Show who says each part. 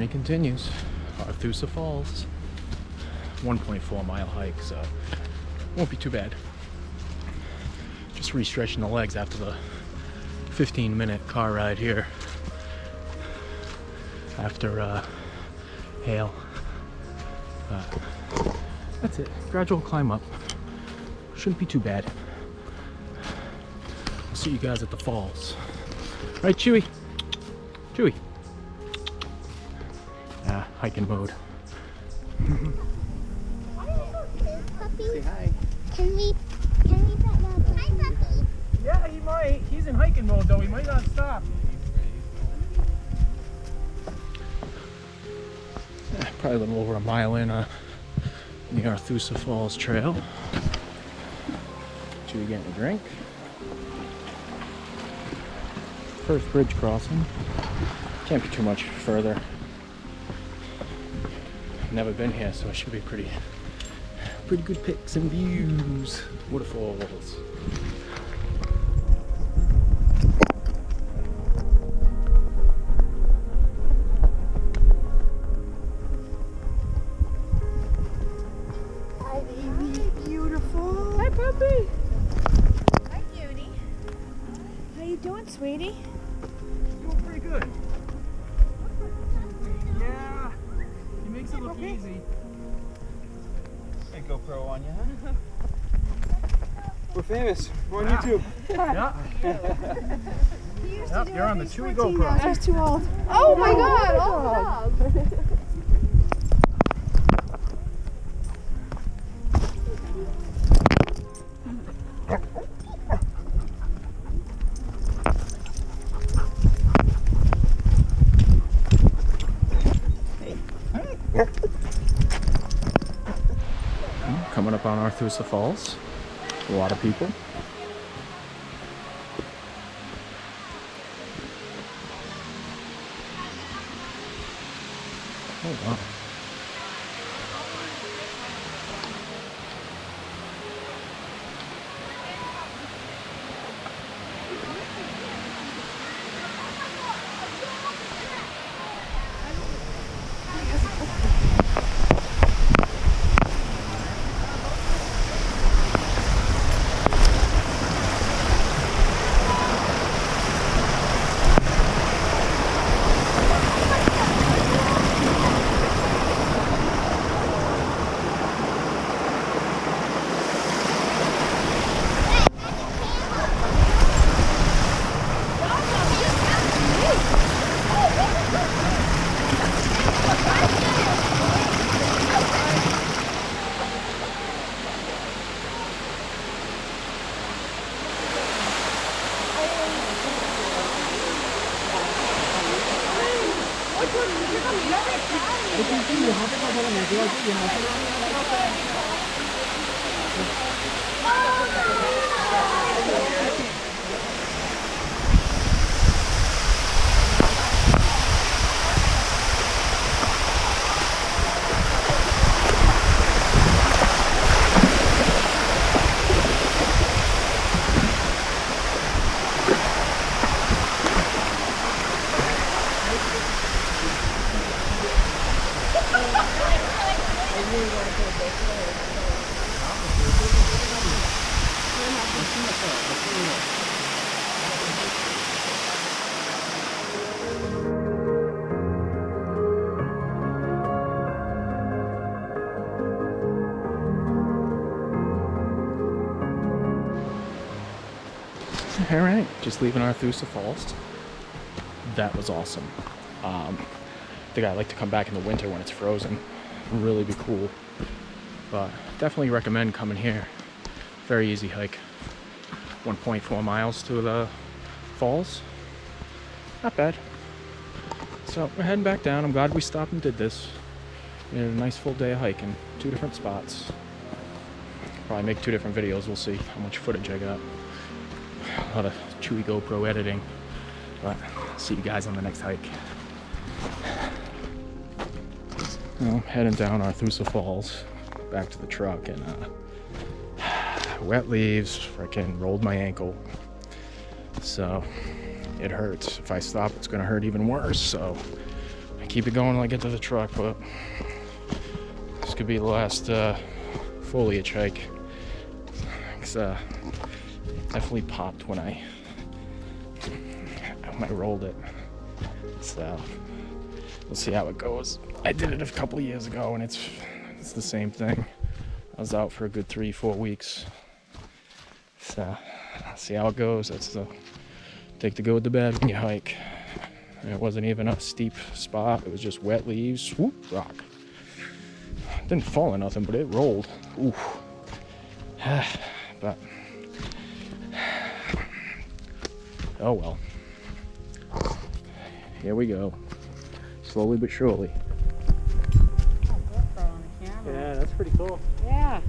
Speaker 1: journey continues. Arethusa Falls. 1.4 mile hike, so won't be too bad. Just re-stretching the legs after the 15-minute car ride here after Hale. That's it. Gradual climb up. Shouldn't be too bad. I'll see you guys at the falls. Right, Chewie? Chewie. Hiking mode.
Speaker 2: Say hi.
Speaker 3: Can we pet Bubba? Hi, puppy.
Speaker 1: Yeah, he might. He's in hiking mode though. He might not stop. Probably a little over a mile in the Arethusa Falls Trail. Chewie getting a drink. First bridge crossing. Can't be too much further. Never been here, so it should be pretty good pics and views. Waterfalls.
Speaker 2: Hi, baby. Beautiful.
Speaker 4: Hi, puppy.
Speaker 2: Hi, cutie. How you doing, sweetie?
Speaker 1: Doing pretty good. Yeah, he makes it look easy.
Speaker 4: Hey, GoPro on you, huh? We're famous. We're on YouTube.
Speaker 1: Yeah. Yep, you're on the Chewie GoPro.
Speaker 2: Now. She's too old. Oh my God! Oh my God.
Speaker 1: Coming up on Arethusa Falls. A lot of people. Oh wow. Alright, just leaving Arethusa Falls. That was awesome. I think I'd like to come back in the winter when it's frozen. Really be cool. But definitely recommend coming here. Very easy hike. 1.4 miles to the falls. Not bad. So we're heading back down. I'm glad we stopped and did this. We had a nice full day of hiking. 2 different spots. Probably make 2 different videos. We'll see how much footage I got. A lot of Chewie GoPro editing. But see you guys on the next hike. Well, heading down Arethusa Falls, back to the truck, and wet leaves, frickin' rolled my ankle. So it hurts. If I stop, it's gonna hurt even worse. So I keep it going till I get to the truck, but this could be the last foliage hike. It's definitely popped when I rolled it. So we'll see how it goes. I did it a couple of years ago, and it's the same thing. I was out for a good 3-4 weeks. So I'll see how it goes. That's the take the good with the bad when you hike. And it wasn't even a steep spot. It was just wet leaves, swoop, rock. Didn't fall or nothing, but it rolled. Ooh. But oh well. Here we go. Slowly but surely.
Speaker 2: GoPro on the camera.
Speaker 4: Yeah, that's pretty cool.
Speaker 2: Yeah.